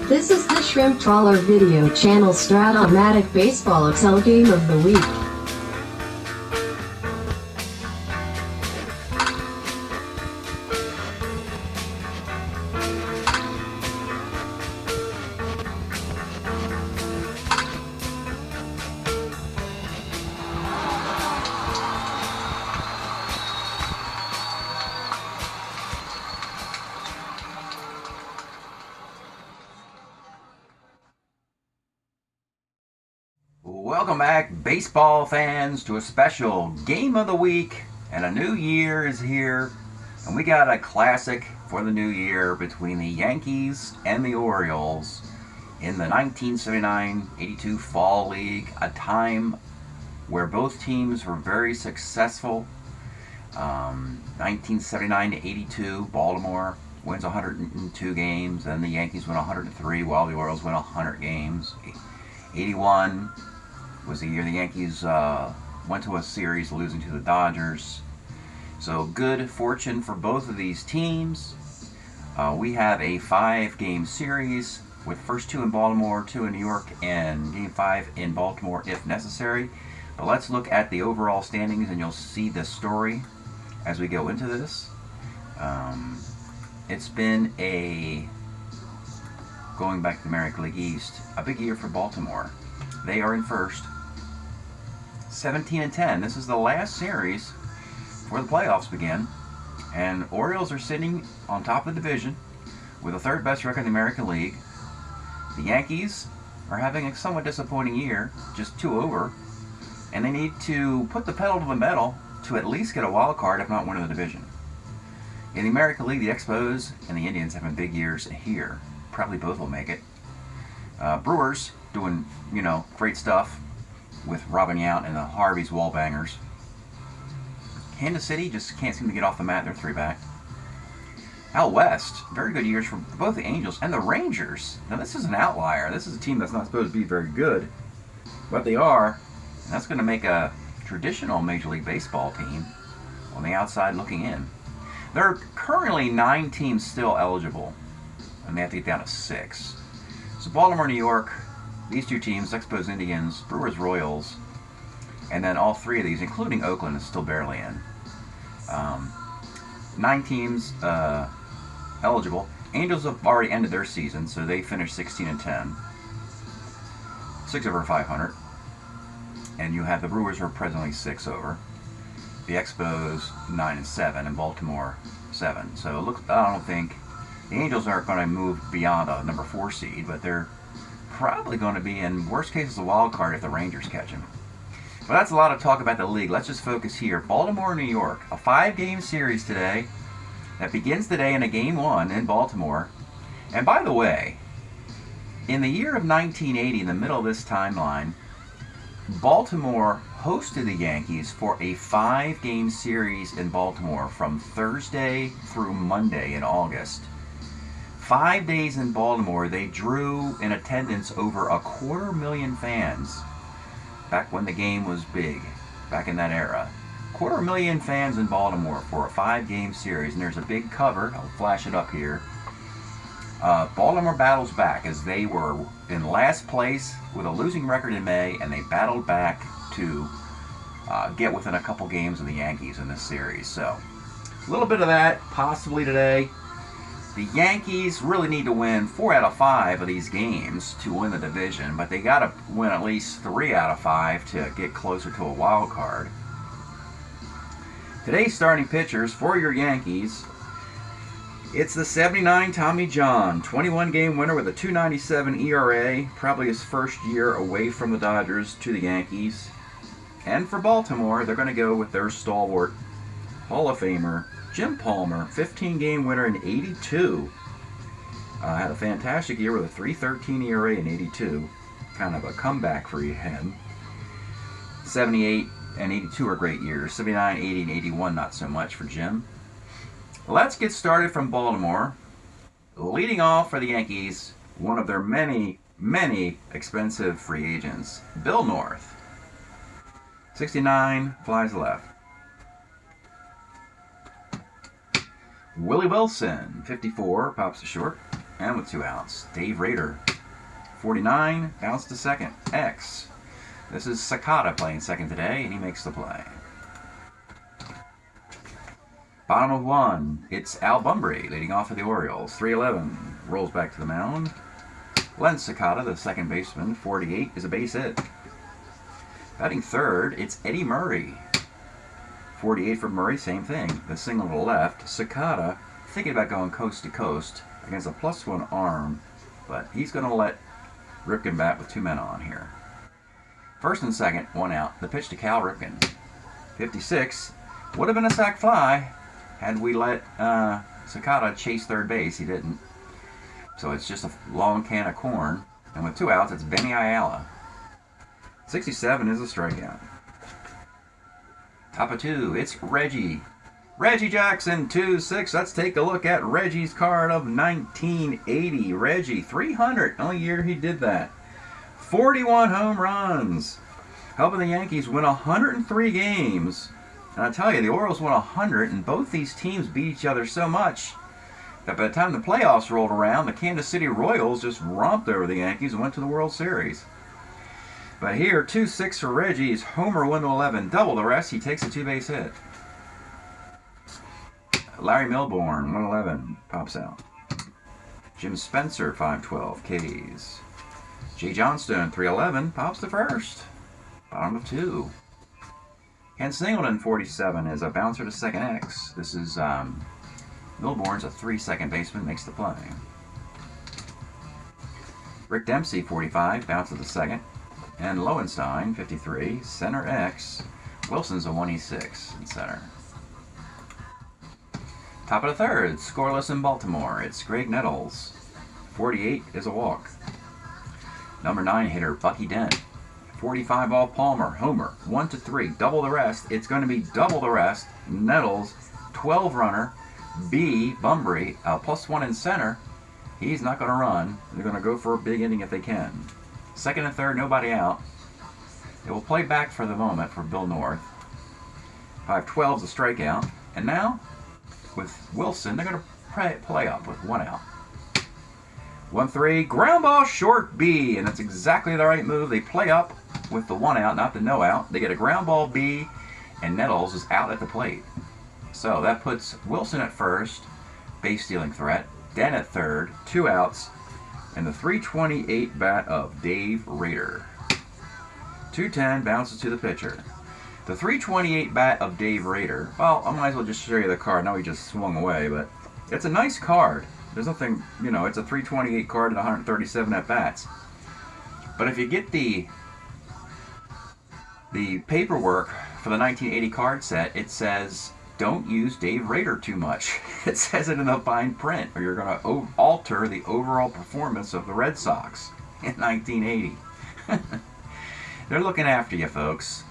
This is the Shrimp Trawler video channel Strat-O-Matic Baseball Excel Game of the Week. Welcome back, baseball fans, to a special Game of the Week, and a new year is here, and we got a classic for the new year between the Yankees and the Orioles in the 1979-82 Fall League, a time where both teams were very successful. 1979-82, Baltimore wins 102 games, and the Yankees win 103, while the Orioles win 100 games. 81 was the year the Yankees went to a series losing to the Dodgers. So good fortune for both of these teams. We have a 5-game series with first 2 in Baltimore, 2 in New York, and Game 5 in Baltimore if necessary. But let's look at the overall standings, and you'll see the story as we go into this. It's been going back to the American League East, a big year for Baltimore. They are in first, 17-10. This is the last series before the playoffs begin, and Orioles are sitting on top of the division with the 3rd best record in the American League. The Yankees are having a somewhat disappointing year, just 2 over, and they need to put the pedal to the metal to at least get a wild card, if not win the division. In the American League, the Expos and the Indians having big years here. Probably both will make it. Brewers doing, great stuff with Robin Yount and the Harvey's wall bangers. Kansas City just can't seem to get off the mat. They're 3-back. Out west, very good years for both the Angels and the Rangers. Now this is an outlier. This is a team that's not supposed to be very good, but they are. And that's going to make a traditional Major League Baseball team on the outside looking in. There are currently 9 teams still eligible, and they have to get down to 6. So Baltimore, New York, these 2 teams, Expos, Indians, Brewers, Royals, and then all 3 of these, including Oakland, is still barely in. 9 teams eligible. Angels have already ended their season, so they finished 16-10, 6 over 500. And you have the Brewers, who are presently 6 over. The Expos 9-7, and Baltimore 7. So look, I don't think the Angels aren't going to move beyond a number 4 seed, but they're probably going to be in worst case a wild card if the Rangers catch them. But that's a lot of talk about the league. Let's just focus here. Baltimore, New York, a 5-game series today that begins today in a Game 1 in Baltimore. And by the way, in the year of 1980, in the middle of this timeline, Baltimore hosted the Yankees for a 5-game series in Baltimore from Thursday through Monday in August. 5 days in Baltimore, they drew in attendance over 250,000 fans. Back when the game was big, back in that era. 250,000 fans in Baltimore for a 5-game series, and there's a big cover. I'll flash it up here. Baltimore battles back as they were in last place with a losing record in May, and they battled back to get within a couple games of the Yankees in this series. So, a little bit of that possibly today. The Yankees really need to win 4 out of 5 of these games to win the division, but they got to win at least 3 out of 5 to get closer to a wild card. Today's starting pitchers for your Yankees, it's the 79 Tommy John, 21-game winner with a 2.97 ERA, probably his first year away from the Dodgers to the Yankees. And for Baltimore, they're going to go with their stalwart, Hall of Famer, Jim Palmer, 15-game winner in 82. Had a fantastic year with a 3.13 ERA in 82. Kind of a comeback for him. 78 and 82 are great years. 79, 80, and 81 not so much for Jim. Let's get started from Baltimore. Leading off for the Yankees, one of their many, many expensive free agents, Bill North. 69, flies left. Willie Wilson, 54, pops to short. And with 2 outs, Dave Rader. 49, bounce to second. X. This is Sakata playing second today, and he makes the play. Bottom of 1, it's Al Bumbry leading off for the Orioles. 3-11, rolls back to the mound. Len Sakata, the second baseman. 48 is a base hit. Batting third, it's Eddie Murray. 48 for Murray, same thing. The single to the left. Sakata thinking about going coast to coast against a +1 arm, but he's going to let Ripken bat with 2 men on here. First and second, 1 out. The pitch to Cal Ripken. 56 would have been a sac fly had we let Sakata chase third base. He didn't. So it's just a long can of corn. And with 2 outs, it's Benny Ayala. 67 is a strikeout. Top of 2, it's Reggie. Reggie Jackson, 2-6. Let's take a look at Reggie's card of 1980. Reggie, 300. Only year he did that. 41 home runs. Helping the Yankees win 103 games. And I tell you, the Orioles won 100, and both these teams beat each other so much that by the time the playoffs rolled around, the Kansas City Royals just romped over the Yankees and went to the World Series. But here, 2-6 for Reggie's homer 1-11. Double the rest. He takes a 2-base hit. Larry Milbourne, 111, pops out. Jim Spencer, 512, Ks. Jay Johnstone, 311, pops to first. Bottom of 2. Ken Singleton, 47, is a bouncer to second X. This is Milbourne's a 3 second baseman, makes the play. Rick Dempsey, 45, bouncer to second. And Lowenstein, 53, center X. Wilson's a 1E6 in center. Top of the third, scoreless in Baltimore. It's Greg Nettles. 48 is a walk. Number 9 hitter, Bucky Dent. 45 off Palmer, homer, 1-3, double the rest. It's going to be double the rest. Nettles, 12 runner. B, Bumbry, +1 in center. He's not going to run. They're going to go for a big inning if they can. Second and third, nobody out. It will play back for the moment for Bill North. 5-12 is a strikeout. And now, with Wilson, they're going to play up with 1 out. 1-3, ground ball short B, and that's exactly the right move. They play up with the 1 out, not the no out. They get a ground ball B, and Nettles is out at the plate. So that puts Wilson at first, base stealing threat. Dent at third, 2 outs, and the .328 bat of Dave Rader. 210 bounces to the pitcher. The .328 bat of Dave Rader, well, I might as well just show you the card. Now he just swung away, but it's a nice card. There's nothing, you know, it's a .328 card and 137 at-bats. But if you get the paperwork for the 1980 card set, it says, don't use Dave Rader too much. It says it in the fine print, or you're going to alter the overall performance of the Red Sox in 1980. They're looking after you, folks.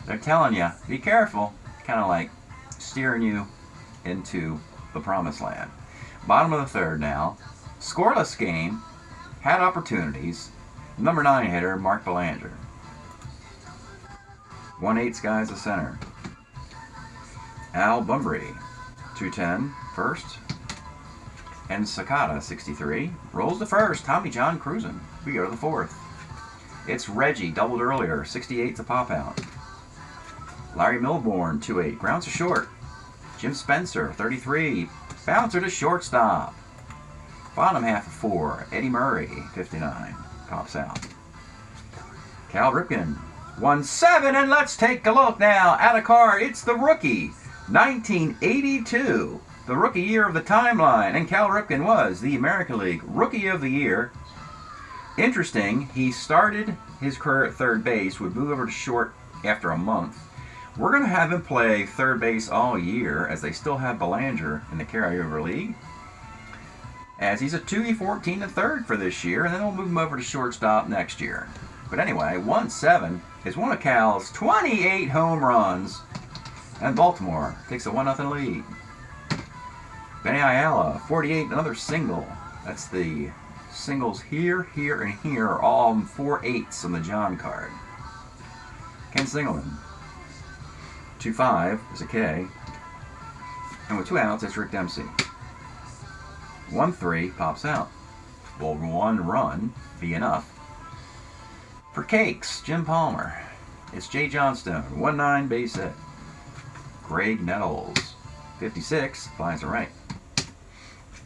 They're telling you, be careful. Kind of like steering you into the promised land. Bottom of the third now. Scoreless game. Had opportunities. Number 9 hitter, Mark Belanger. 1/8 skies the center. Al Bumbry, 210, first. And Sakata, 63, rolls to first. Tommy John cruising. We go to the 4th. It's Reggie, doubled earlier, 68 to pop out. Larry Milbourne, 2-8, grounds to short. Jim Spencer, 33, bouncer to shortstop. Bottom half of 4, Eddie Murray, 59, pops out. Cal Ripken, 1-7, and let's take a look now at a card. It's the rookie, 1982, the rookie year of the timeline, and Cal Ripken was the American League Rookie of the Year. Interesting, he started his career at third base, would move over to short after a month. We're going to have him play third base all year, as they still have Belanger in the carryover league, as he's a 2E14 and third for this year, and then we'll move him over to shortstop next year. But anyway, 1-7 is one of Cal's 28 home runs, and Baltimore takes a 1-0 lead. Benny Ayala, 48, another single. That's the singles here, here, and here, all 4/8s on the John card. Ken Singleton, 2-5 is a K. And with 2 outs, it's Rick Dempsey. 1-3 pops out. Will 1 run be enough for Cakes? Jim Palmer. It's Jay Johnstone, 1-9 base hit. Greg Nettles, 56, flies to right.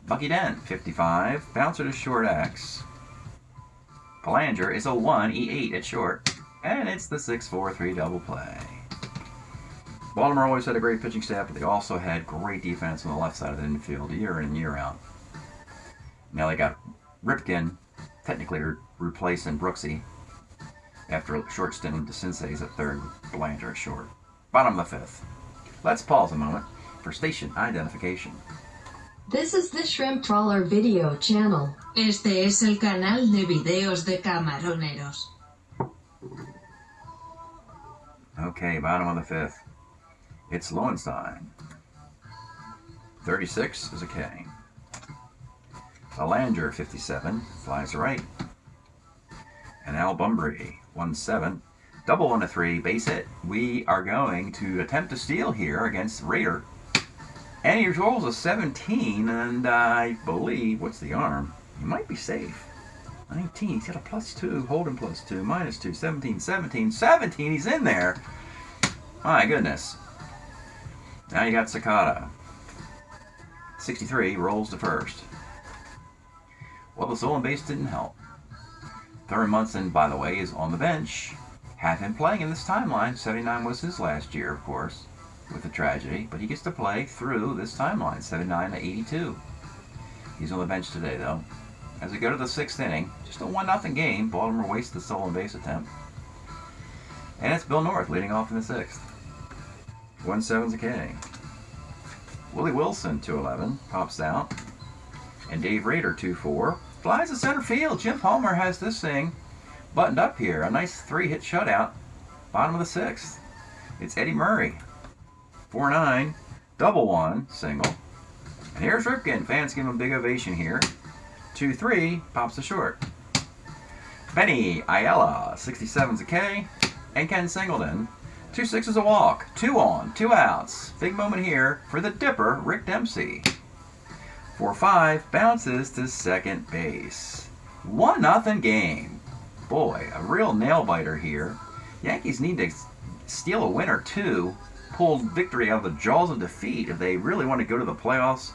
Bucky Dent, 55, bouncer to short X. Belanger is a 1, E8 at short, and it's the 6-4-3 double play. Baltimore always had a great pitching staff, but they also had great defense on the left side of the infield year in and year out. Now they got Ripken, technically replacing Brooksy, after a short stint with DeCinces at third, Belanger at short. Bottom of the 5th. Let's pause a moment for station identification. This is the Shrimp Trawler video channel. Este es el canal de videos de camaroneros. Okay, bottom of the 5th. It's Lowenstein. 36 is a K. Belanger, 57, flies to right. And Al Bumbry, 1-7. Double 1-3, base hit. We are going to attempt to steal here against Raider. And he rolls a 17, and I believe, what's the arm? He might be safe. 19, he's got a +2, holding +2, -2, 17, 17, 17, he's in there. My goodness. Now you got Sakata. 63, rolls to first. Well, the stolen base didn't help. Thurman Munson, by the way, is on the bench. Have him playing in this timeline. 79 was his last year, of course, with the tragedy. But he gets to play through this timeline, 79 to 82. He's on the bench today, though. As we go to the 6th inning, just a 1-0 game. Baltimore wastes the stolen base attempt. And it's Bill North leading off in the 6th. 1-7's a K. Willie Wilson, 2-11, pops out. And Dave Rader, 2-4, flies to center field. Jim Palmer has this thing buttoned up here. A nice 3-hit shutout. Bottom of the 6th. It's Eddie Murray. 4-9, double 1, single. And here's Ripken. Fans give him a big ovation here. 2-3, pops to short. Benny Ayala, 67's a K. And Ken Singleton, 2-6 is a walk. 2 on, 2 outs. Big moment here for the Dipper, Rick Dempsey. 4-5, bounces to second base. 1-0 game. Boy, a real nail-biter here. Yankees need to steal a win or two, pull victory out of the jaws of defeat if they really want to go to the playoffs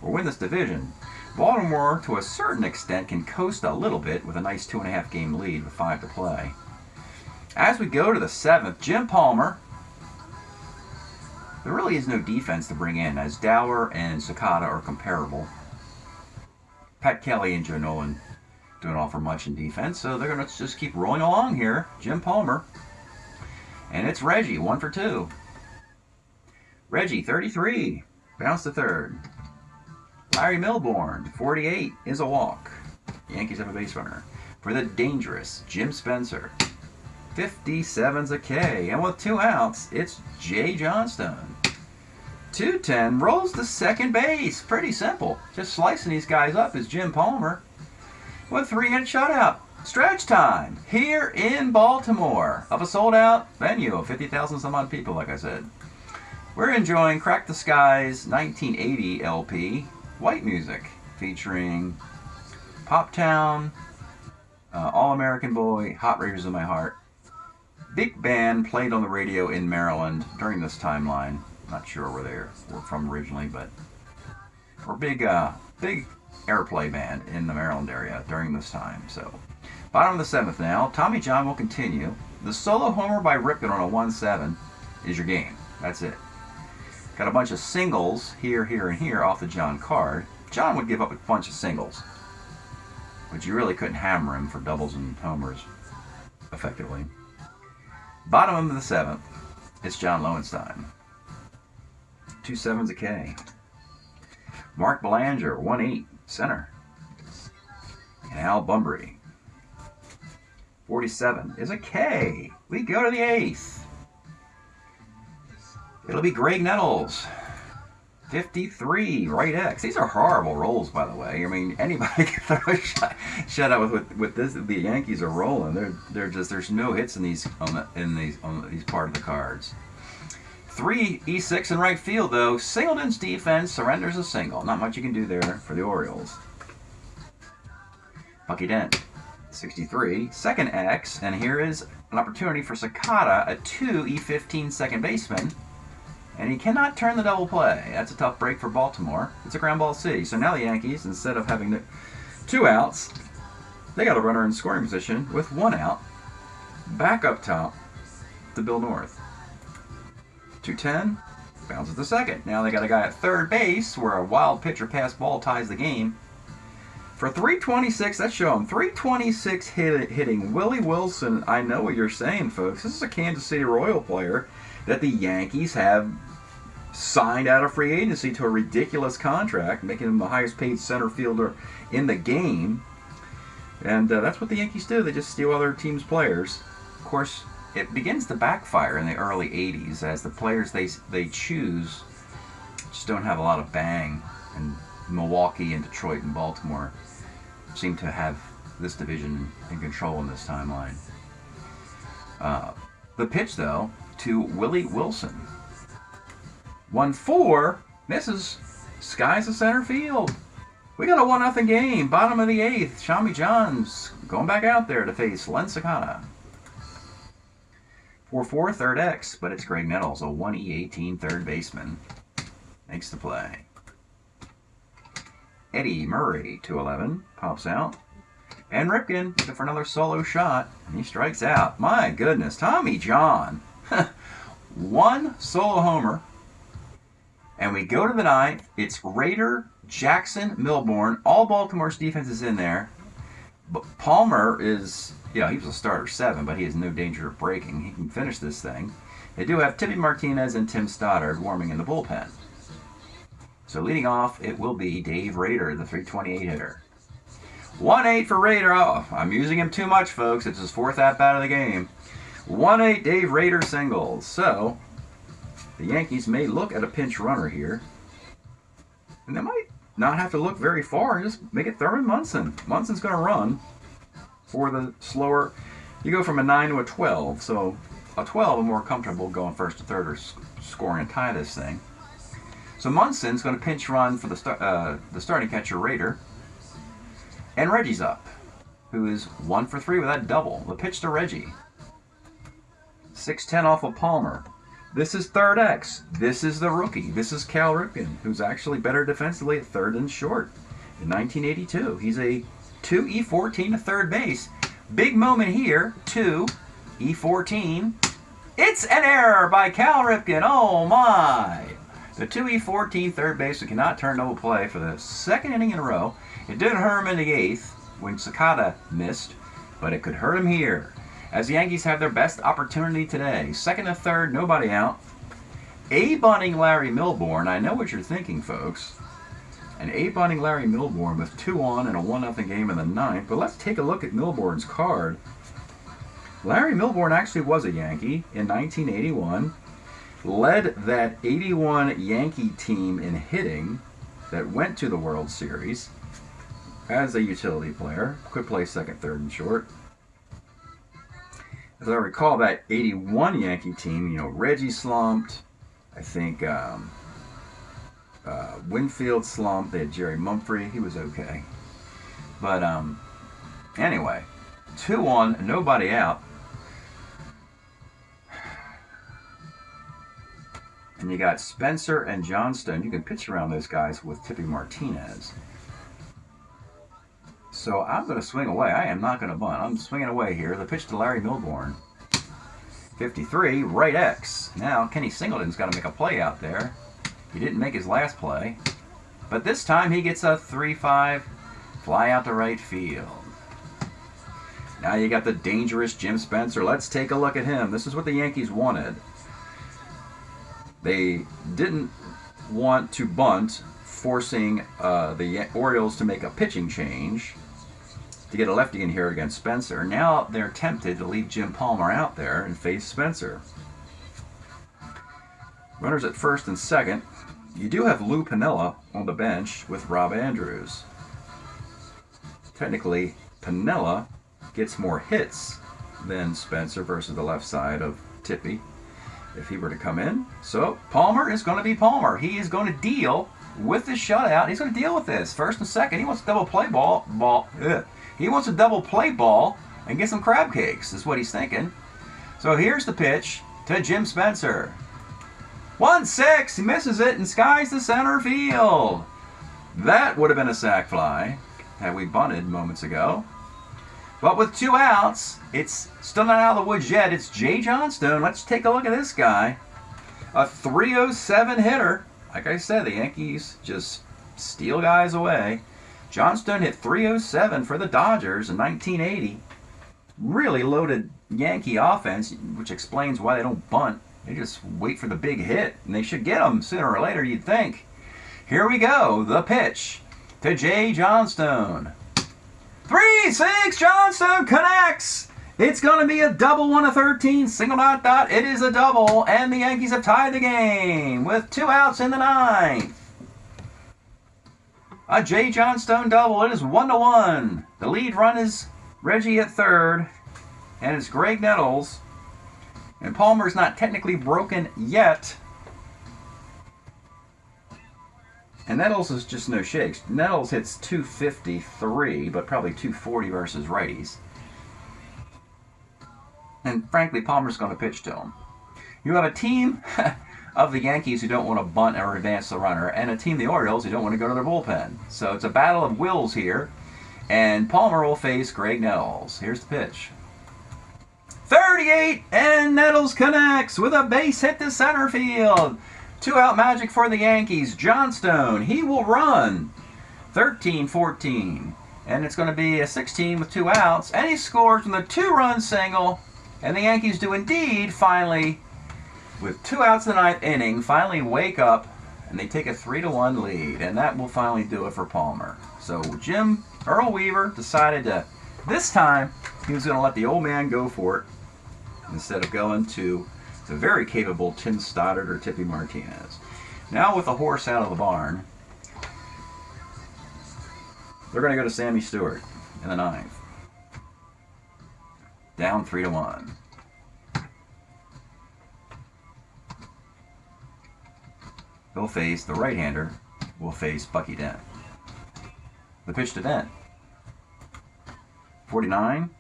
or win this division. Baltimore, to a certain extent, can coast a little bit with a nice 2.5 game lead with 5 to play. As we go to the 7th, Jim Palmer. There really is no defense to bring in, as Dower and Sakata are comparable. Pat Kelly and Joe Nolan don't offer much in defense, so they're going to just keep rolling along here. Jim Palmer. And it's Reggie, 1 for 2. Reggie, 33, bounce to third. Larry Milbourne, 48, is a walk. Yankees have a base runner. For the dangerous Jim Spencer, 57's a K. And with 2 outs, it's Jay Johnstone. 2-10, rolls to second base. Pretty simple. Just slicing these guys up is Jim Palmer. With 3-hit shutout. Stretch time here in Baltimore of a sold-out venue of 50,000 some odd people, like I said. We're enjoying Crack the Sky's 1980 LP, White Music, featuring Poptown, All-American Boy, Hot Raiders in My Heart. Big band played on the radio in Maryland during this timeline. Not sure where they were from originally, but we're big airplay band in the Maryland area during this time. So, bottom of the 7th now. Tommy John will continue. The solo homer by Ripken on a 1-7 is your game. That's it. Got a bunch of singles here, here, and here off the John card. John would give up a bunch of singles, but you really couldn't hammer him for doubles and homers effectively. Bottom of the 7th, it's John Lowenstein. 2 7's a K. Mark Belanger, 1-8, center. And Al Bumbry, 47, is a K. We go to the 8th. It'll be Greg Nettles, 53, right X. These are horrible rolls, by the way. I mean, anybody can throw a shutout with this. The Yankees are rolling. They're just, there's no hits in these on these part of the cards. 3 E6 in right field though. Singleton's defense surrenders a single. Not much you can do there for the Orioles. Bucky Dent, 63. Second X, and here is an opportunity for Sakata, a 2 E15 second baseman. And he cannot turn the double play. That's a tough break for Baltimore. It's a ground ball C. So now the Yankees, instead of having the 2 outs, they got a runner in scoring position with 1 out. Back up top to Bill North. 2-10, bounces to second. Now they got a guy at third base where a wild pitcher pass ball ties the game. For 326, let's show him. 326 hitting Willie Wilson. I know what you're saying, folks. This is a Kansas City Royal player that the Yankees have signed out of free agency to a ridiculous contract, making him the highest paid center fielder in the game. And that's what the Yankees do. They just steal other teams' players. Of course, it begins to backfire in the early 80s as the players they choose just don't have a lot of bang. And Milwaukee and Detroit and Baltimore seem to have this division in control in this timeline. The pitch, though, to Willie Wilson. 1-4. Misses. Skies the center field. We got a 1-0 game. Bottom of the 8th. Shami Johns going back out there to face Len Sakata. 4-4, third X, but it's Greg Nettles, a 1E18 third baseman. Makes the play. Eddie Murray, 2-11, pops out. And Ripken looking for another solo shot, and he strikes out. My goodness, Tommy John. 1 solo homer. And we go to the 9th. It's Rader, Jackson, Milbourne. All Baltimore's defense is in there. But Palmer is, he was a starter 7, but he has no danger of breaking. He can finish this thing. They do have Tippy Martinez and Tim Stoddard warming in the bullpen. So leading off, it will be Dave Rader, the 328 hitter. 1-8 for Rader. Oh, I'm using him too much, folks. It's his 4th at-bat of the game. 1-8 Dave Rader singles. So the Yankees may look at a pinch runner here. And they might not have to look very far and just make it Thurman Munson. Munson's going to run for the slower. You go from a 9 to a 12. So a 12 are more comfortable going first to third or scoring and tie this thing. So Munson's going to pinch run for the starting catcher, Rader. And Reggie's up, who is 1 for 3 with that double. The pitch to Reggie. 6-10 off of Palmer. This is third X. This is the rookie. This is Cal Ripken, who's actually better defensively at third than short. In 1982, he's a 2E14 to third base. Big moment here, 2E14. It's an error by Cal Ripken. Oh my! The 2E14 third baseman cannot turn double play for the 2nd inning in a row. It did hurt him in the 8th when Sakata missed, but it could hurt him here. As the Yankees have their best opportunity today. 2nd to 3rd, nobody out. A-bunting Larry Milbourne. I know what you're thinking, folks. An A-bunting Larry Milbourne with 2 on and a 1-0 game in the 9th. But let's take a look at Milbourne's card. Larry Milbourne actually was a Yankee in 1981. Led that 81 Yankee team in hitting that went to the World Series as a utility player. Could play second, third, and short. As I recall, that 81 Yankee team, Reggie slumped. I think Winfield slumped. They had Jerry Mumphrey. He was okay. But anyway, 2 on, nobody out. And you got Spencer and Johnstone. You can pitch around those guys with Tippy Martinez. So I'm going to swing away. I am not going to bunt. I'm swinging away here. The pitch to Larry Milbourne. 53, right X. Now, Kenny Singleton's got to make a play out there. He didn't make his last play. But this time he gets a 3-5 fly out to right field. Now you got the dangerous Jim Spencer. Let's take a look at him. This is what the Yankees wanted. They didn't want to bunt, forcing the Orioles to make a pitching change to get a lefty in here against Spencer. Now they're tempted to leave Jim Palmer out there and face Spencer. Runners at first and second. You do have Lou Piniella on the bench with Rob Andrews. Technically, Piniella gets more hits than Spencer versus the left side of Tippy if he were to come in. So Palmer is going to be Palmer. He is going to deal with the shutout. He's going to deal with this. First and second, he wants to double play ball. He wants a double play ball and get some crab cakes, is what he's thinking. So here's the pitch to Jim Spencer. 1-6, he misses it and skies the center field. That would have been a sac fly had we bunted moments ago. But with 2 outs, it's still not out of the woods yet. It's Jay Johnstone. Let's take a look at this guy. A 307 hitter. Like I said, the Yankees just steal guys away. Johnstone hit 307 for the Dodgers in 1980. Really loaded Yankee offense, which explains why they don't bunt. They just wait for the big hit, and they should get them sooner or later, you'd think. Here we go, the pitch to Jay Johnstone. 3-6, Johnstone connects. It's going to be a double 1-13, single dot dot. It is a double, and the Yankees have tied the game with 2 outs in the 9th. A Jay Johnstone double. It is 1-1. The lead run is Reggie at third, and it's Greg Nettles. And Palmer's not technically broken yet. And Nettles is just no shakes. Nettles hits 253, but probably 240 versus righties. And frankly, Palmer's going to pitch to him. You have a team of the Yankees who don't want to bunt or advance the runner, and a team, the Orioles, who don't want to go to their bullpen. So it's a battle of wills here. And Palmer will face Greg Nettles. Here's the pitch. 38, and Nettles connects with a base hit to center field. 2-out magic for the Yankees. Johnstone, he will run 13-14. And it's going to be a 16 with 2 outs. And he scores from the 2-run single. And the Yankees do indeed finally, with 2 outs in the 9th inning, finally wake up. And they take a 3-1 lead. And that will finally do it for Palmer. So Earl Weaver decided to, this time, he was going to let the old man go for it instead of going to the very capable Tim Stoddard or Tippy Martinez. Now with the horse out of the barn, they're going to go to Sammy Stewart in the 9th. Down 3-1. He'll face the right-hander, will face Bucky Dent. The pitch to Dent. 49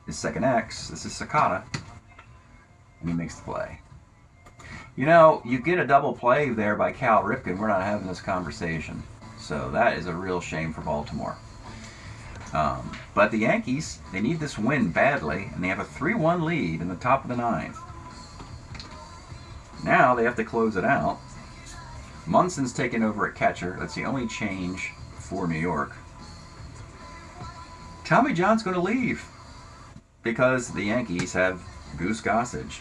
is second X. This is Sakata. And he makes the play. You know, you get a double play there by Cal Ripken. We're not having this conversation. So that is a real shame for Baltimore. But the Yankees, they need this win badly, and they have a 3-1 lead in the top of the 9th. Now they have to close it out. Munson's taken over at catcher. That's the only change for New York. Tommy John's going to leave because the Yankees have Goose Gossage.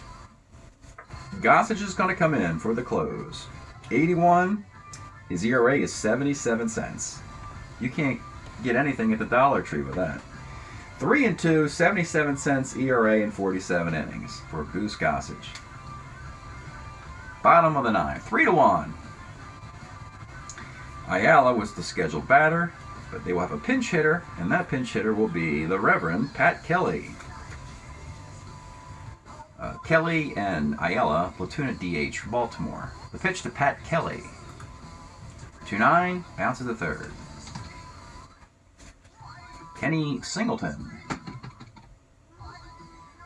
Gossage is going to come in for the close. 81. His ERA is 77 cents. You can't get anything at the Dollar Tree with that. 3-2, 77 cents ERA in 47 innings for Goose Gossage. Bottom of the 9th, 3-1. Ayala was the scheduled batter, but they will have a pinch hitter, and that pinch hitter will be the Reverend Pat Kelly. Kelly and Ayala platoon at DH for Baltimore. The pitch to Pat Kelly. 2-9, bounces to third. Kenny Singleton.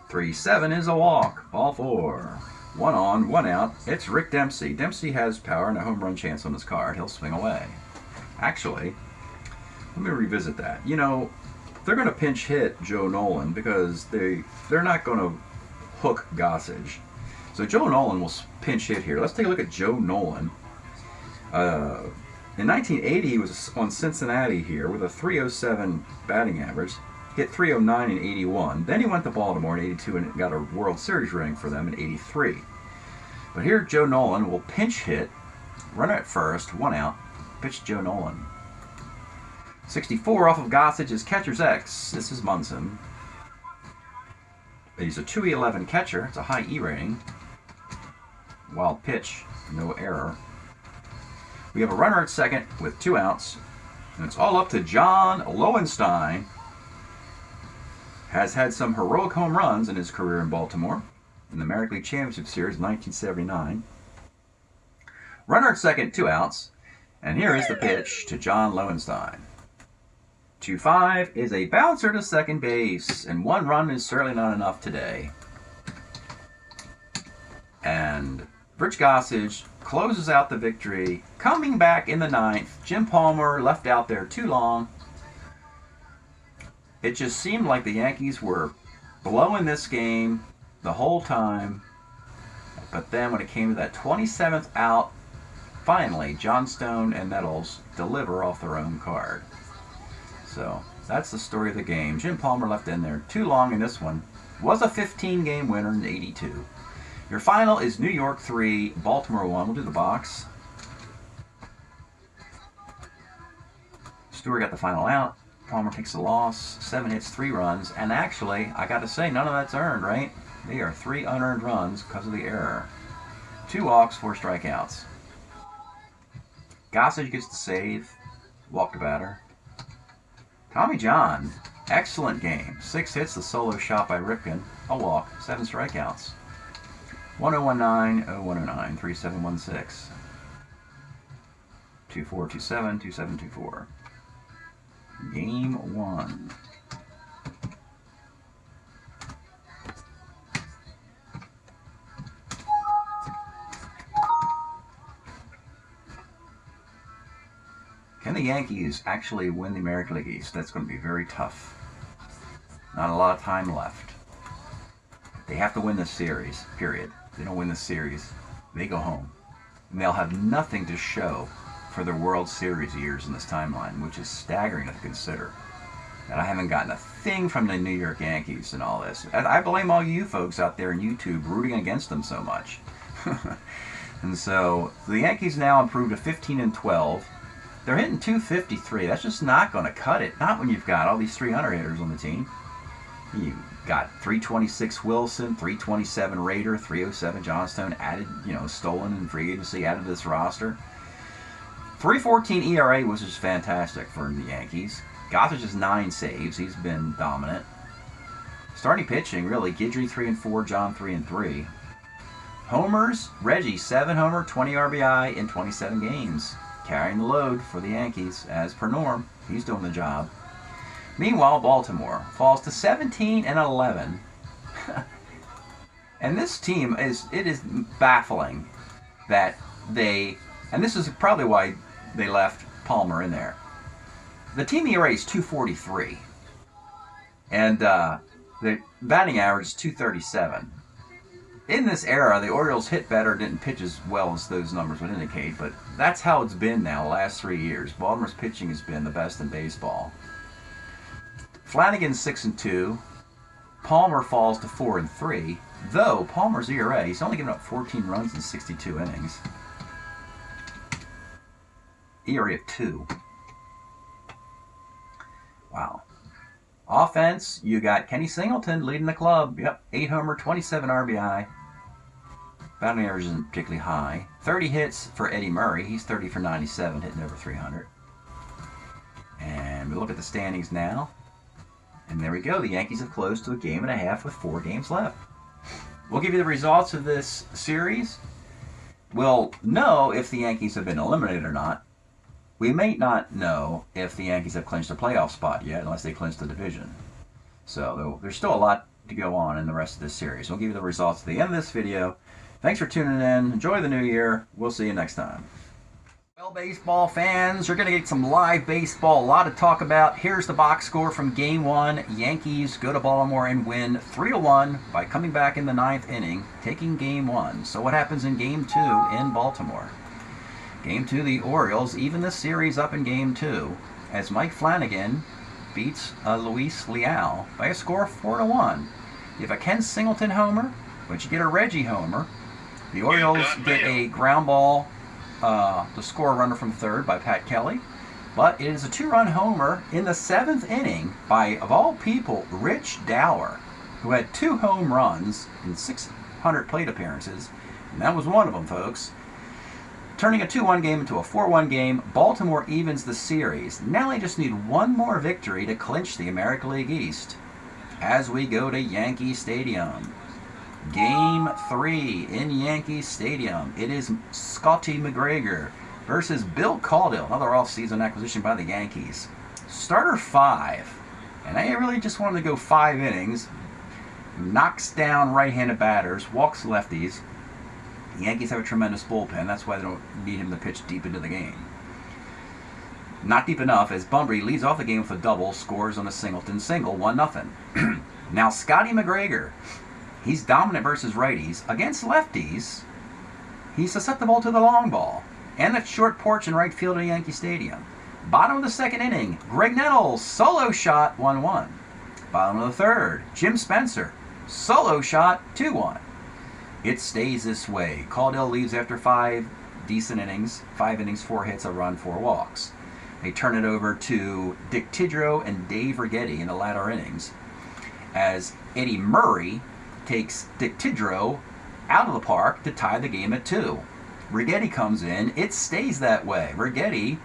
3-7 is a walk. Ball 4. 1 on, 1 out. It's Rick Dempsey. Dempsey has power and a home run chance on his card. He'll swing away. Actually, let me revisit that. You know, they're going to pinch hit Joe Nolan because they're not going to hook Gossage. So Joe Nolan will pinch hit here. Let's take a look at Joe Nolan. In 1980, he was on Cincinnati here with a 307 batting average. Hit 309 in 81. Then he went to Baltimore in 82 and got a World Series ring for them in 83. But here Joe Nolan will pinch hit, runner at first, 1 out, pitch to Joe Nolan. 64 off of Gossage is catcher's X. This is Munson. He's a 2E11 catcher. It's a high E rating. Wild pitch, no error. We have a runner at second with 2 outs. And it's all up to John Lowenstein. Has had some heroic home runs in his career in Baltimore. In the American League Championship Series, 1979. Runner at second, 2 outs. And here is the pitch to John Lowenstein. 2-5 is a bouncer to second base, and 1 run is certainly not enough today. And Rich Gossage closes out the victory, coming back in the 9th. Jim Palmer left out there too long. It just seemed like the Yankees were blowing this game the whole time. But then when it came to that 27th out, finally, Johnstone and Nettles deliver off their own card. So that's the story of the game. Jim Palmer left in there too long in this one. Was a 15-game winner in '82. Your final is New York 3, Baltimore 1. We'll do the box. Stewart got the final out. Palmer takes the loss. 7 hits, 3 runs. And actually, I got to say, none of that's earned, right? They are 3 unearned runs because of the error. 2 walks, 4 strikeouts. Gossage gets the save. Walk to batter. Tommy John, excellent game. 6 hits, the solo shot by Ripken. A walk, 7 strikeouts. 1019, 0109, 3716. 2427, 2724. Game 1. Can the Yankees actually win the American League East? That's going to be very tough. Not a lot of time left. They have to win this series, period. If they don't win this series, they go home. And they'll have nothing to show for their World Series years in this timeline, which is staggering to consider. And I haven't gotten a thing from the New York Yankees in all this. And I blame all you folks out there on YouTube rooting against them so much. And so the Yankees now improved to 15-12. They're hitting 253. That's just not going to cut it. Not when you've got all these 300 hitters on the team. You got 326 Wilson, 327 Rader, 307 Johnstone added, stolen in free agency, added to this roster. 3.14 ERA was just fantastic for the Yankees. Gossage has 9 saves. He's been dominant. Starting pitching, really, Guidry 3-4, John 3-3. Homers, Reggie 7 homer, 20 RBI in 27 games. Carrying the load for the Yankees, as per norm. He's doing the job. Meanwhile, Baltimore falls to 17-11. And this team is baffling that they, and this is probably why they left Palmer in there. The team ERA is 2.43, and the batting average is 2.37. In this era, the Orioles hit better, didn't pitch as well as those numbers would indicate, but that's how it's been now the last 3 years. Baltimore's pitching has been the best in baseball. Flanagan's 6-2. Palmer falls to 4-3, though Palmer's ERA, he's only given up 14 runs in 62 innings. ERA of 2. Wow. Offense, you got Kenny Singleton leading the club. Yep, 8 homer, 27 RBI. Batting average isn't particularly high. 30 hits for Eddie Murray. He's 30 for 97, hitting over 300. And we look at the standings now. And there we go. The Yankees have closed to a game and a half with 4 games left. We'll give you the results of this series. We'll know if the Yankees have been eliminated or not. We may not know if the Yankees have clinched a playoff spot yet, unless they clinch the division. So there's still a lot to go on in the rest of this series. We'll give you the results at the end of this video. Thanks for tuning in. Enjoy the new year. We'll see you next time. Well, baseball fans, you're going to get some live baseball. A lot to talk about. Here's the box score from Game 1. Yankees go to Baltimore and win 3-1 by coming back in the 9th inning, taking Game 1. So what happens in Game 2 in Baltimore? Game 2, the Orioles even the series up in Game 2 as Mike Flanagan beats Luis Leal by a score of 4-1. You have a Ken Singleton homer, but you get a Reggie homer. The Orioles get a ground ball to score a runner from third by Pat Kelly. But it is a 2-run homer in the 7th inning by, of all people, Rich Dower, who had 2 home runs in 600 plate appearances. And that was one of them, folks. Turning a 2-1 game into a 4-1 game, Baltimore evens the series. Now they just need one more victory to clinch the American League East. As we go to Yankee Stadium. Game 3 in Yankee Stadium. It is Scotty McGregor versus Bill Caudill, another off-season acquisition by the Yankees. Starter 5. And they really just wanted to go 5 innings. Knocks down right-handed batters, walks lefties. The Yankees have a tremendous bullpen. That's why they don't need him to pitch deep into the game. Not deep enough, as Bunbury leads off the game with a double, scores on a Singleton single, 1-0. Now, Scotty McGregor, he's dominant versus righties. Against lefties, he's susceptible to the long ball and the short porch in right field at Yankee Stadium. Bottom of the second inning, Greg Nettles, solo shot, 1-1. Bottom of the third, Jim Spencer, solo shot, 2-1. It stays this way. Caudill leaves after 5 decent innings, 5 innings, 4 hits, a run, 4 walks. They turn it over to Dick Tidrow and Dave Righetti in the latter innings, as Eddie Murray takes Dick Tidrow out of the park to tie the game at 2. Righetti comes in. It stays that way. Righetti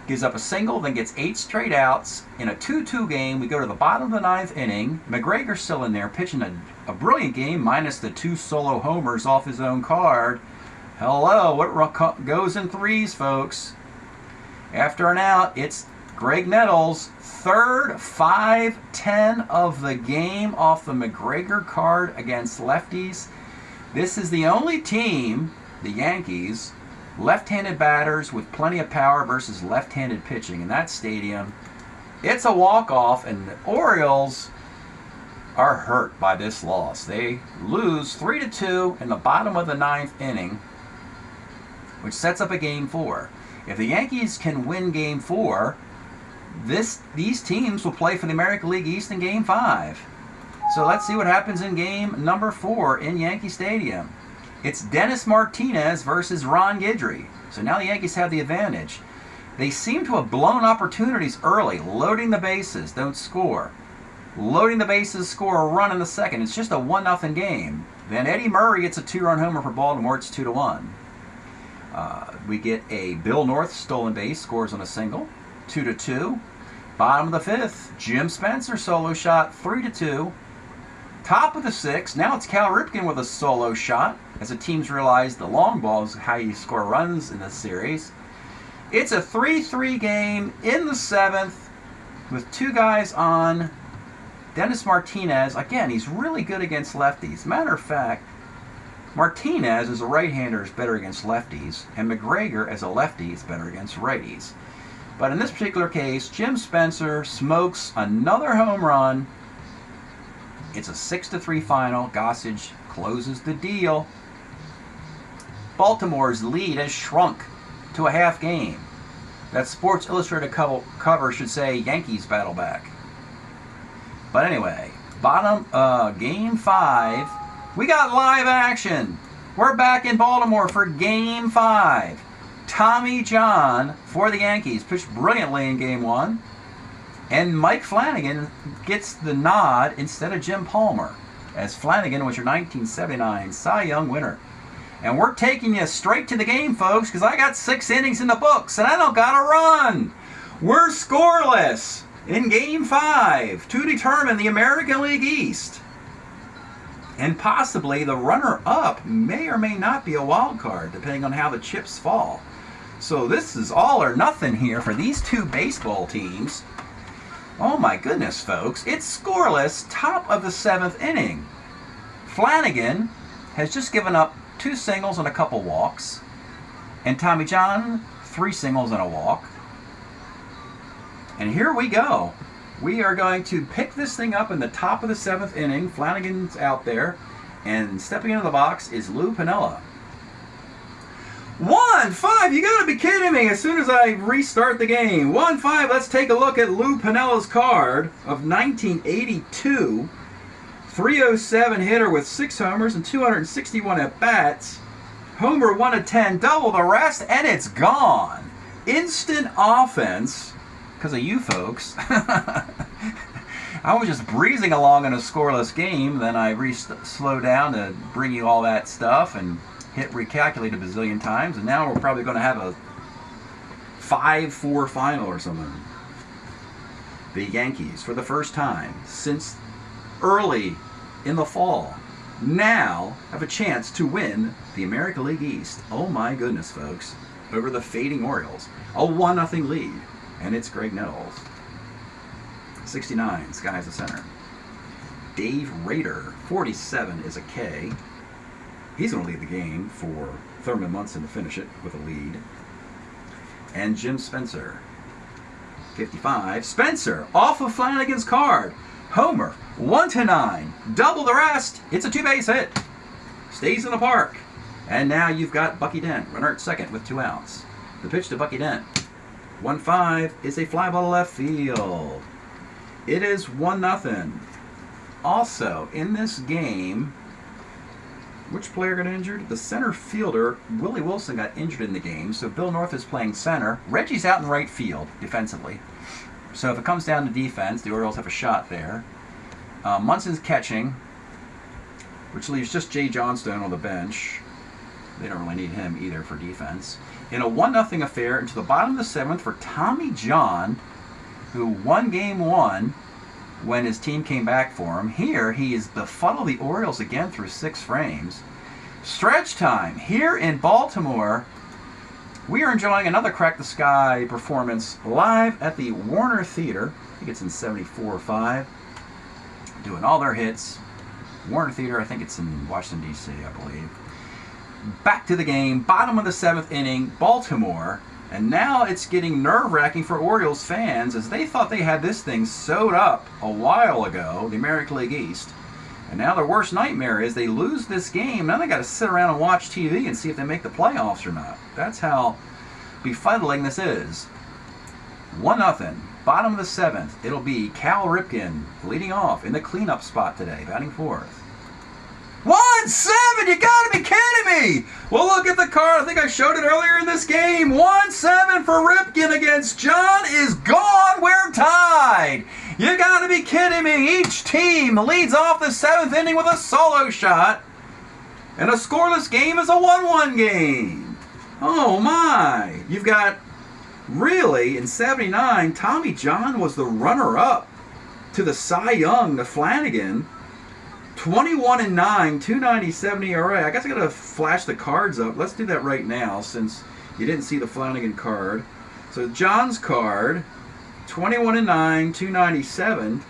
gives up a single, then gets 8 straight outs. In a 2-2 game, we go to the bottom of the 9th inning. McGregor's still in there pitching a brilliant game, minus the 2 solo homers off his own card. Hello, what goes in threes, folks? After an out, it's Greg Nettles, third 5-10 of the game off the McGregor card against lefties. This is the only team, the Yankees, left-handed batters with plenty of power versus left-handed pitching in that stadium. It's a walk-off, and the Orioles are hurt by this loss. They lose 3-2 in the bottom of the 9th inning, which sets up a Game 4. If the Yankees can win Game 4, these teams will play for the American League East in Game 5. So let's see what happens in Game number 4 in Yankee Stadium. It's Dennis Martinez versus Ron Guidry. So now the Yankees have the advantage. They seem to have blown opportunities early, loading the bases, don't score. Loading the bases, score a run in the second. It's just a 1-0 game. Then Eddie Murray gets a 2-run homer for Baltimore. It's 2-1. We get a Bill North stolen base, scores on a single, 2-2. Bottom of the 5th, Jim Spencer solo shot, 3-2. Top of the 6th, now it's Cal Ripken with a solo shot, as the teams realize the long ball is how you score runs in this series. It's a 3-3 game in the 7th with 2 guys on. Dennis Martinez, again, he's really good against lefties. Matter of fact, Martinez as a right-hander is better against lefties, and McGregor as a lefty is better against righties. But in this particular case, Jim Spencer smokes another home run. It's a 6-3 final. Gossage closes the deal. Baltimore's lead has shrunk to a half game. That Sports Illustrated cover should say Yankees battle back. But anyway, Game 5. We got live action. We're back in Baltimore for Game 5. Tommy John for the Yankees pitched brilliantly in Game 1. And Mike Flanagan gets the nod instead of Jim Palmer, as Flanagan was your 1979 Cy Young winner. And we're taking you straight to the game, folks, because I got 6 innings in the books, and I don't got to run. We're scoreless in Game 5 to determine the American League East. And possibly the runner-up may or may not be a wild card, depending on how the chips fall. So this is all or nothing here for these 2 baseball teams. Oh my goodness, folks. It's scoreless, top of the 7th inning. Flanagan has just given up 2 singles and a couple walks. And Tommy John, 3 singles and a walk. And here we go. We are going to pick this thing up in the top of the 7th inning. Flanagan's out there. And stepping into the box is Lou Piniella. 1-5, you gotta be kidding me as soon as I restart the game. 1-5, let's take a look at Lou Piniella's card of 1982. 307 hitter with 6 homers and 261 at-bats. Homer 1 of 10, double the rest, and it's gone. Instant offense, because of you folks. I was just breezing along in a scoreless game, then I slowed down to bring you all that stuff and hit recalculate a bazillion times, and now we're probably going to have a 5-4 final or something. The Yankees, for the first time since early in the fall, now have a chance to win the American League East. Oh my goodness, folks. over the fading Orioles. A 1-0 lead, and it's Greg Nettles. 69, Sky's the center. Dave Rader, 47 is a K. He's going to lead the game for Thurman Munson to finish it with a lead. And Jim Spencer, 55. Spencer, off of Flanagan's card. Homer, 1-9. Double the rest. It's a 2-base hit. Stays in the park. And now you've got Bucky Dent, runner at second with 2 outs. The pitch to Bucky Dent. 1-5 is a fly ball to left field. It is 1-0. Also, in this game, which player got injured? The center fielder, Willie Wilson, got injured in the game, so Bill North is playing center. Reggie's out in right field defensively. So if it comes down to defense, the Orioles have a shot there. Munson's catching, which leaves just Jay Johnstone on the bench. They don't really need him either for defense. In a 1-0 affair into the bottom of the 7th for Tommy John, who won Game 1 when his team came back for him. Here, he has befuddled the Orioles again through 6 frames. Stretch time here in Baltimore. We are enjoying another Crack the Sky performance live at the Warner Theater. I think it's in 74-5. Doing all their hits. Warner Theater, I think it's in Washington, D.C., I believe. Back to the game, bottom of the 7th inning, Baltimore. And now it's getting nerve-wracking for Orioles fans as they thought they had this thing sewed up a while ago, the American League East. And now their worst nightmare is they lose this game. Now they got to sit around and watch TV and see if they make the playoffs or not. That's how befuddling this is. 1-0, bottom of the 7th. It'll be Cal Ripken leading off in the cleanup spot today, batting 4th. 1-7! You gotta be kidding me! Well, look at the card. I think I showed it earlier in this game. 1-7 for Ripken against John is gone. We're tied. You gotta be kidding me. Each team leads off the 7th inning with a solo shot. And a scoreless game is a 1-1 game. Oh my. You've got, really, in 79, Tommy John was the runner-up to the Cy Young, to Flanagan. 21-9, 2.97 ERA. I guess I gotta flash the cards up. Let's do that right now since you didn't see the Flanagan card. So John's card, 21-9, 2.97.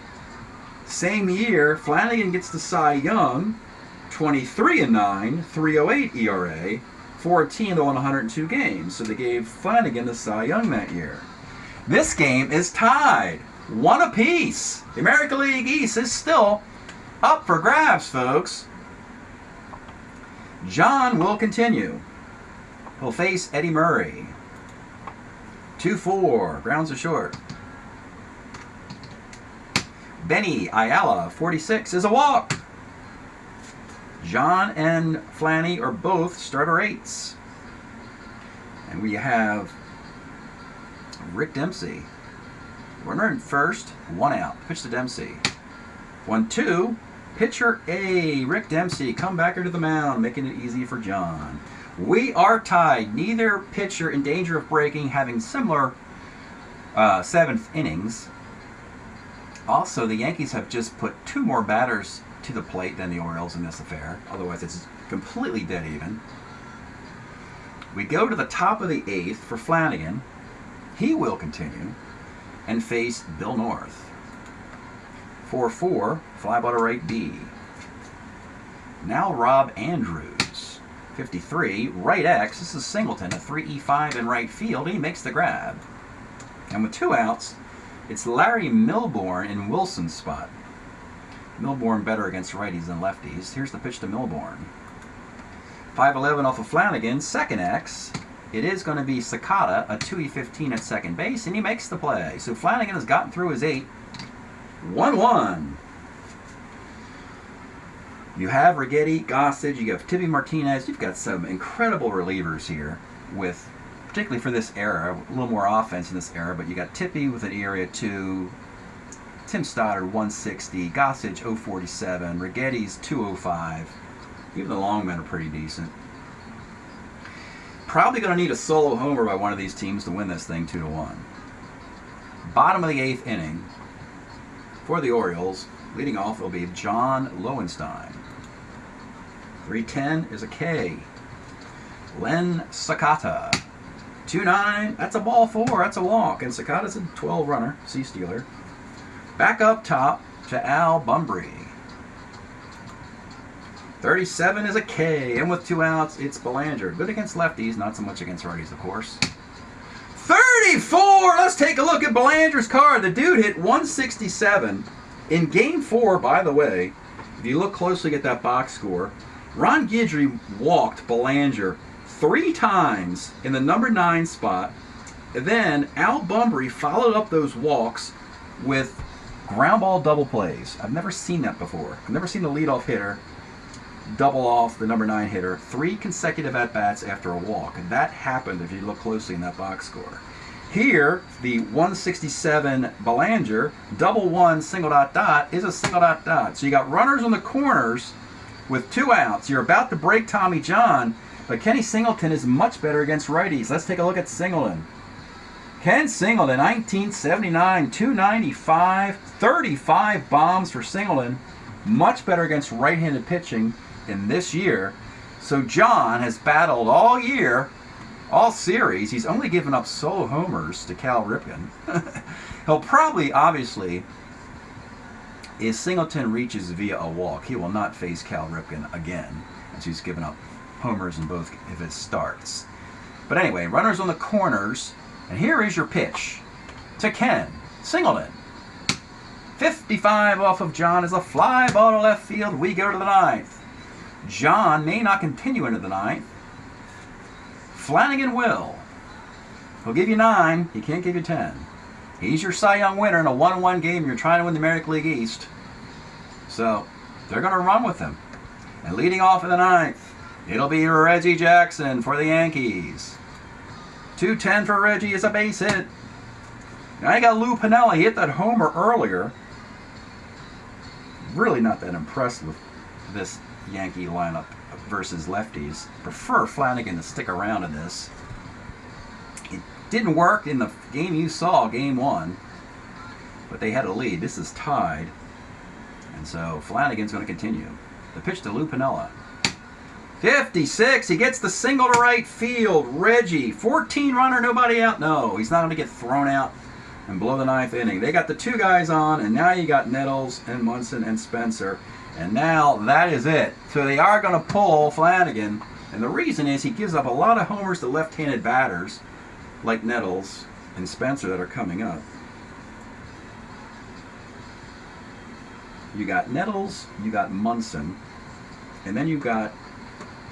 Same year, Flanagan gets the Cy Young, 23-9, 3.08 ERA, for a team that won 102 games. So they gave Flanagan the Cy Young that year. This game is tied, 1 apiece. The American League East is still up for grabs, folks. John will continue. He'll face Eddie Murray. 2-4, grounds are short. Benny Ayala, 46, is a walk. John and Flanny are both starter 8s. And we have Rick Dempsey. Runner in first, 1 out. Pitch to Dempsey. 1-2. Pitcher A, Rick Dempsey, comebacker to the mound, making it easy for John. We are tied. Neither pitcher in danger of breaking, having similar 7th innings. Also, the Yankees have just put 2 more batters to the plate than the Orioles in this affair. Otherwise, it's completely dead even. We go to the top of the 8th for Flanagan. He will continue and face Bill North. 4-4, fly ball to right B. Now Rob Andrews, 53, right X. This is Singleton, a 3-5 in right field. He makes the grab. And with 2 outs, it's Larry Milbourne in Wilson's spot. Milbourne better against righties than lefties. Here's the pitch to Milbourne. 5-11 off of Flanagan, second X. It is going to be Sakata, a 2-15 at second base, and he makes the play. So Flanagan has gotten through his 8. 1-1. You have Righetti, Gossage, you have Tippy Martinez. You've got some incredible relievers here, with particularly for this era, a little more offense in this era. But you got Tippy with an ERA of 2, Tim Stoddard 160, Gossage 047, Righetti's 205. Even the long men are pretty decent. Probably going to need a solo homer by one of these teams to win this thing 2-1. Bottom of the 8th inning. For the Orioles, leading off will be John Lowenstein. 3-10 is a K. Len Sakata. 2-9. That's a ball 4. That's a walk. And Sakata's a 12 runner. C-stealer. Back up top to Al Bunbury. 37 is a K. And with 2 outs, it's Belanger. Good against lefties, not so much against righties, of course. 34! Let's take a look at Belanger's card. The dude hit 167 in Game 4, by the way. If you look closely at that box score, Ron Guidry walked Belanger 3 times in the number 9 spot. Then Al Bunbury followed up those walks with ground ball double plays. I've never seen that before. I've never seen the leadoff hitter double off the number 9 hitter 3 consecutive at-bats after a walk. And that happened if you look closely in that box score. Here, the 167 Belanger, double 1 single dot dot is a single dot dot. So you got runners on the corners with 2 outs. You're about to break Tommy John, but Kenny Singleton is much better against righties. Let's take a look at Singleton. Ken Singleton, 1979, 295, 35 bombs for Singleton. Much better against right-handed pitching in this year. So John has battled all year, all series. He's only given up solo homers to Cal Ripken. He'll probably, obviously, if Singleton reaches via a walk, he will not face Cal Ripken again, as he's given up homers in both if it starts. But anyway, runners on the corners, and here is your pitch to Ken Singleton. 55 off of John is a fly ball to left field. We go to the 9th. John may not continue into the 9th. Flanagan will. He'll give you 9. He can't give you 10. He's your Cy Young winner in a 1-1 game. You're trying to win the American League East. So they're going to run with him. And leading off in the 9th, it'll be Reggie Jackson for the Yankees. 2-10 for Reggie is a base hit. Now you got Lou Piniella. He hit that homer earlier. Really not that impressed with this Yankee lineup versus lefties. Prefer Flanagan to stick around in this. It didn't work in the game you saw, Game 1. But they had a lead. This is tied. And so Flanagan's going to continue. The pitch to Lou Piniella. 56. He gets the single to right field. Reggie, 14 runner, nobody out. No, he's not going to get thrown out and blow the 9th inning. They got the 2 guys on, and now you got Nettles and Munson and Spencer. And now that is it. So they are going to pull Flanagan. And the reason is he gives up a lot of homers to left-handed batters like Nettles and Spencer that are coming up. You got Nettles, you got Munson, and then you got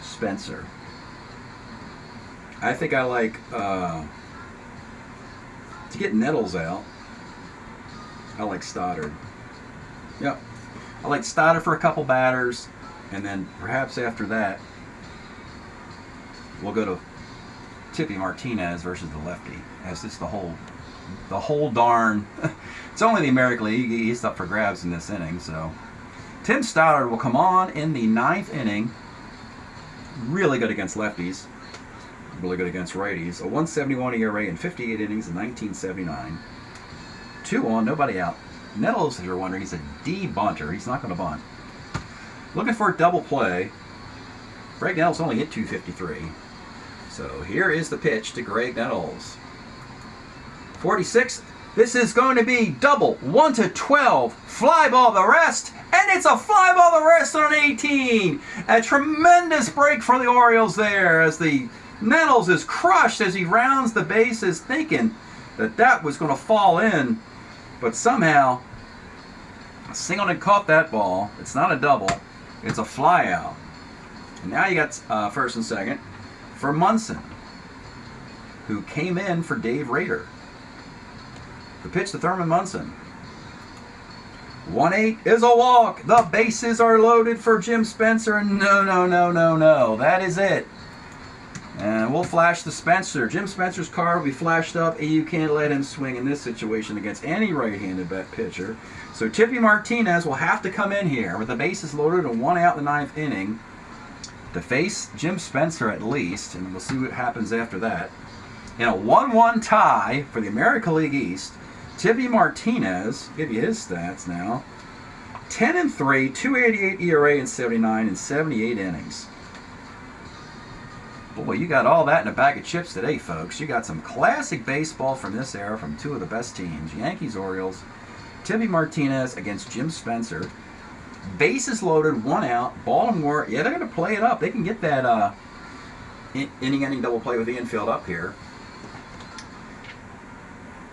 Spencer. I think I like to get Nettles out. I like Stoddard. Yep. I like Stoddard for a couple batters, and then perhaps after that, we'll go to Tippy Martinez versus the lefty. As this the whole darn. It's only the American League. He's up for grabs in this inning. So Tim Stoddard will come on in the 9th inning. Really good against lefties. Really good against righties. A 171 ERA in 58 innings in 1979. 2 on, nobody out. Nettles, if you're wondering, he's a D bunter. He's not going to bunt. Looking for a double play. Greg Nettles only hit 253. So here is the pitch to Greg Nettles. 46. This is going to be double 1-12. Fly ball the rest. And it's a fly ball the rest on 18. A tremendous break for the Orioles there as the Nettles is crushed as he rounds the bases thinking that was going to fall in. But somehow, Singleton caught that ball. It's not a double. It's a fly out. And now you got first and second for Munson, who came in for Dave Rader. The pitch to Thurman Munson. 1-8 is a walk. The bases are loaded for Jim Spencer. No. That is it. And we'll flash the Spencer. Jim Spencer's card will be flashed up. You can't let him swing in this situation against any right-handed pitcher. So Tippy Martinez will have to come in here with the bases loaded and 1 out in the 9th inning to face Jim Spencer at least. And we'll see what happens after that. In a 1-1 tie for the American League East, Tippy Martinez, give you his stats now, 10-3, 288 ERA in 79 and 78 innings. Boy, you got all that in a bag of chips today, folks. You got some classic baseball from this era from two of the best teams, Yankees, Orioles. Timmy Martinez against Jim Spencer. Bases loaded, 1 out. Baltimore, yeah, they're going to play it up. They can get that inning double play with the infield up here.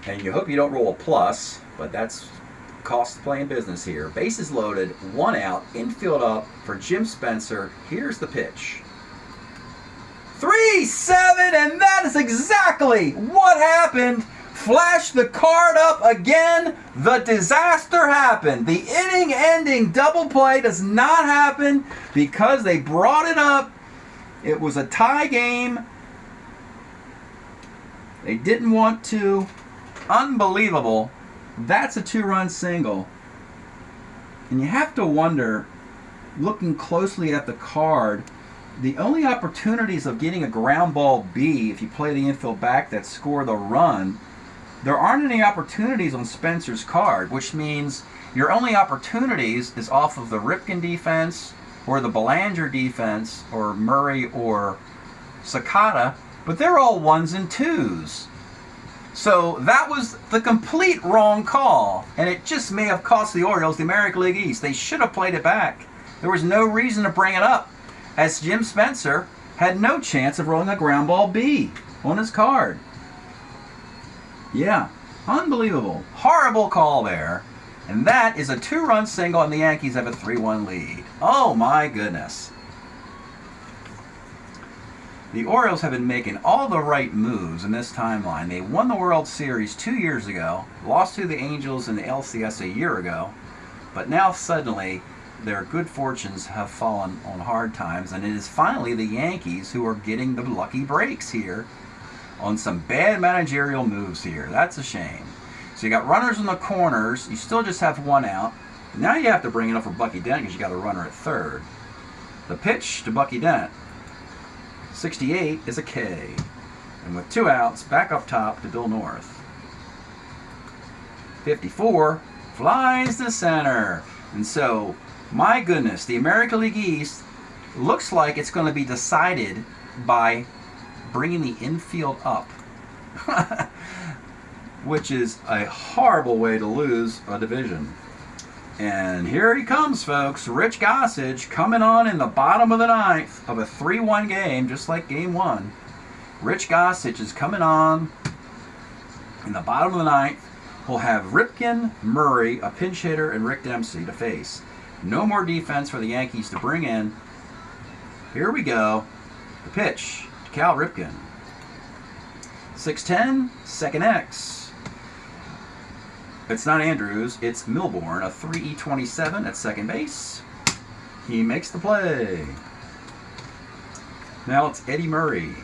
And you hope you don't roll a plus, but that's cost of playing business here. Bases loaded, 1 out, infield up for Jim Spencer. Here's the pitch. 3-7, and that is exactly what happened. Flash the card up again. The disaster happened. The inning-ending double play does not happen because they brought it up. It was a tie game. They didn't want to. Unbelievable. That's a 2-run single. And you have to wonder, looking closely at the card, the only opportunities of getting a ground ball B, if you play the infield back that score the run, there aren't any opportunities on Spencer's card, which means your only opportunities is off of the Ripken defense or the Belanger defense or Murray or Sakata, but they're all 1s and 2s. So that was the complete wrong call, and it just may have cost the Orioles the American League East. They should have played it back. There was no reason to bring it up, as Jim Spencer had no chance of rolling a ground ball B on his card. Yeah, unbelievable. Horrible call there. And that is a 2-run single, and the Yankees have a 3-1 lead. Oh my goodness. The Orioles have been making all the right moves in this timeline. They won the World Series 2 years ago, lost to the Angels in the LCS a year ago, but now suddenly their good fortunes have fallen on hard times, and it is finally the Yankees who are getting the lucky breaks here on some bad managerial moves here. That's a shame. So you got runners in the corners. You still just have 1 out. Now you have to bring it up for Bucky Dent because you got a runner at third. The pitch to Bucky Dent. 68 is a K. And with 2 outs, back up top to Bill North. 54 flies to center. And so, my goodness, the American League East looks like it's going to be decided by bringing the infield up. Which is a horrible way to lose a division. And here he comes, folks. Rich Gossage coming on in the bottom of the 9th of a 3-1 game, just like game 1. Rich Gossage is coming on in the bottom of the 9th. We'll have Ripken, Murray, a pinch hitter, and Rick Dempsey to face. No more defense for the Yankees to bring in. Here we go. The pitch to Cal Ripken. 6-10, second X. It's not Andrews, it's Milbourne, a 3-27 at second base. He makes the play. Now it's Eddie Murray.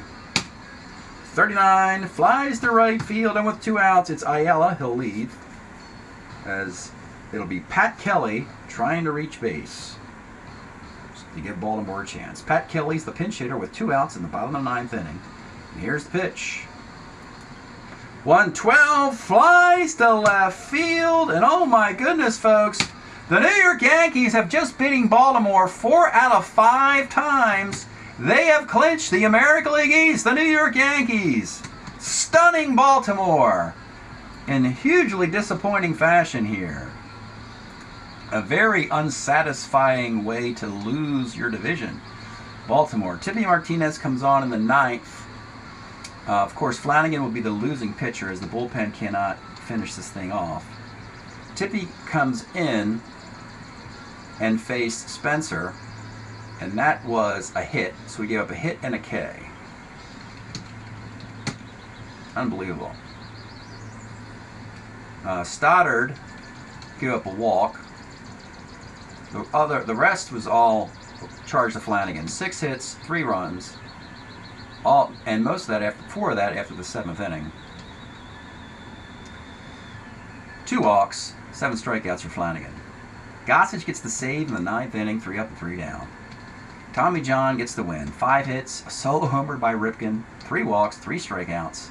39, flies to right field, and with 2 outs, it's Ayala. He'll lead, as it'll be Pat Kelly trying to reach base to give Baltimore a chance. Pat Kelly's the pinch hitter with 2 outs in the bottom of the 9th inning. And here's the pitch. 112 flies to left field, and oh my goodness, folks, the New York Yankees have just beaten Baltimore 4 out of 5 times. They have clinched the American League East, the New York Yankees, stunning Baltimore in hugely disappointing fashion here. A very unsatisfying way to lose your division. Baltimore. Timmy Martinez comes on in the 9th. Of course, Flanagan will be the losing pitcher as the bullpen cannot finish this thing off. Tippy comes in and faced Spencer, and that was a hit. So we gave up a hit and a K. Unbelievable. Stoddard gave up a walk. The rest was all charged to Flanagan. 6 hits, 3 runs. And most of that, 4 of that after the 7th inning. 2 walks, 7 strikeouts for Flanagan. Gossage gets the save in the 9th inning, 3 up and 3 down. Tommy John gets the win. 5 hits, a solo homer by Ripken, 3 walks, 3 strikeouts.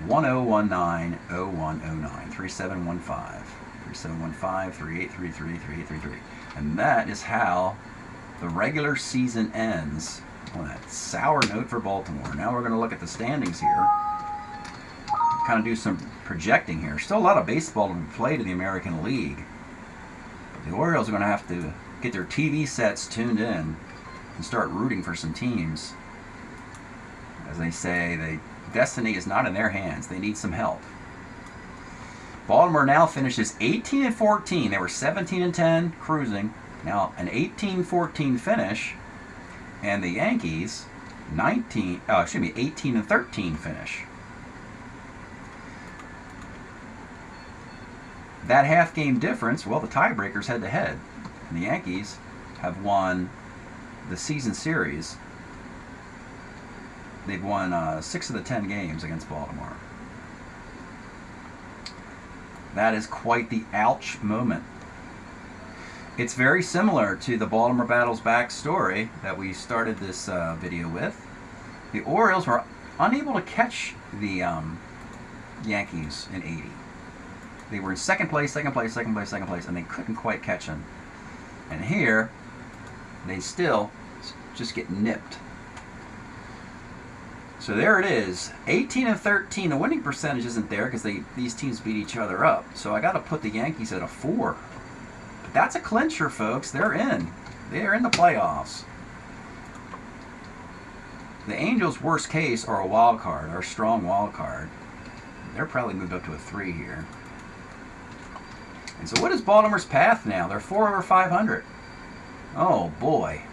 1019 0109 3715 3715 3833 3833. And that is how the regular season ends on that sour note for Baltimore. Now we're going to look at the standings here. Kind of do some projecting here. Still a lot of baseball to be played in the American League. But the Orioles are going to have to get their TV sets tuned in and start rooting for some teams. As they say, destiny is not in their hands. They need some help. Baltimore now finishes 18-14. They were 17-10, cruising. Now an 18-14 finish. And the Yankees, 18-13 finish. That half-game difference, well, the tiebreakers head-to-head. And the Yankees have won the season series. They've won 6 of the 10 games against Baltimore. That is quite the ouch moment. It's very similar to the Baltimore Battles backstory that we started this video with. The Orioles were unable to catch the Yankees in 80. They were in second place, and they couldn't quite catch them. And here, they still just get nipped. So there it is, 18-13. The winning percentage isn't there because these teams beat each other up. So I got to put the Yankees at a 4. But that's a clincher, folks. They're in. They're in the playoffs. The Angels, worst case, are a wild card, are a strong wild card. They're probably moved up to a 3 here. And so what is Baltimore's path now? They're 4 over 500. Oh, boy.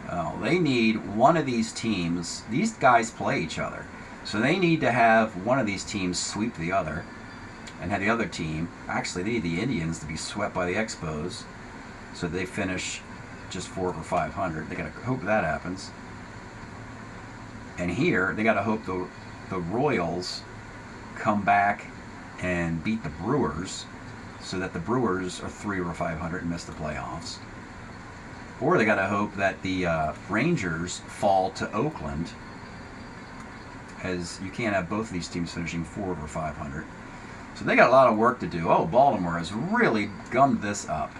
Oh, they need one of these teams. These guys play each other. So they need to have one of these teams sweep the other. And have the other team, actually they need the Indians to be swept by the Expos. So they finish just 4 over 500. They got to hope that happens. And here, they got to hope the Royals come back and beat the Brewers so that the Brewers are 3 over 500 and miss the playoffs. Or they got to hope that the Rangers fall to Oakland, as you can't have both of these teams finishing 4 over 500. So they got a lot of work to do. Oh, Baltimore has really gummed this up.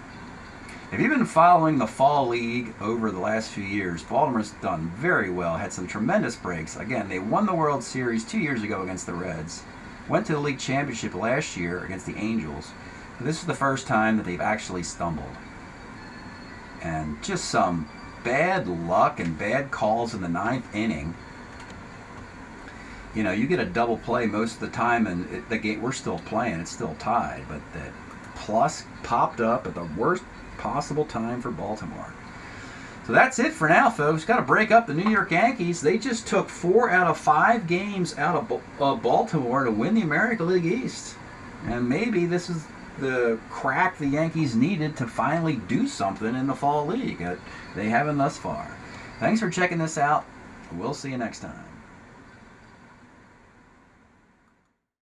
If you've been following the Fall League over the last few years, Baltimore's done very well, had some tremendous breaks. Again, they won the World Series 2 years ago against the Reds, went to the league championship last year against the Angels. But this is the first time that they've actually stumbled. And just some bad luck and bad calls in the 9th inning. You know, you get a double play most of the time, and the game we're still playing, it's still tied. But that plus popped up at the worst possible time for Baltimore. So that's it for now, folks. Got to break up the New York Yankees. They just took 4 out of 5 games out of Baltimore to win the American League East. And maybe this is the crack the Yankees needed to finally do something in the Fall League. They haven't thus far. Thanks for checking this out. We'll see you next time.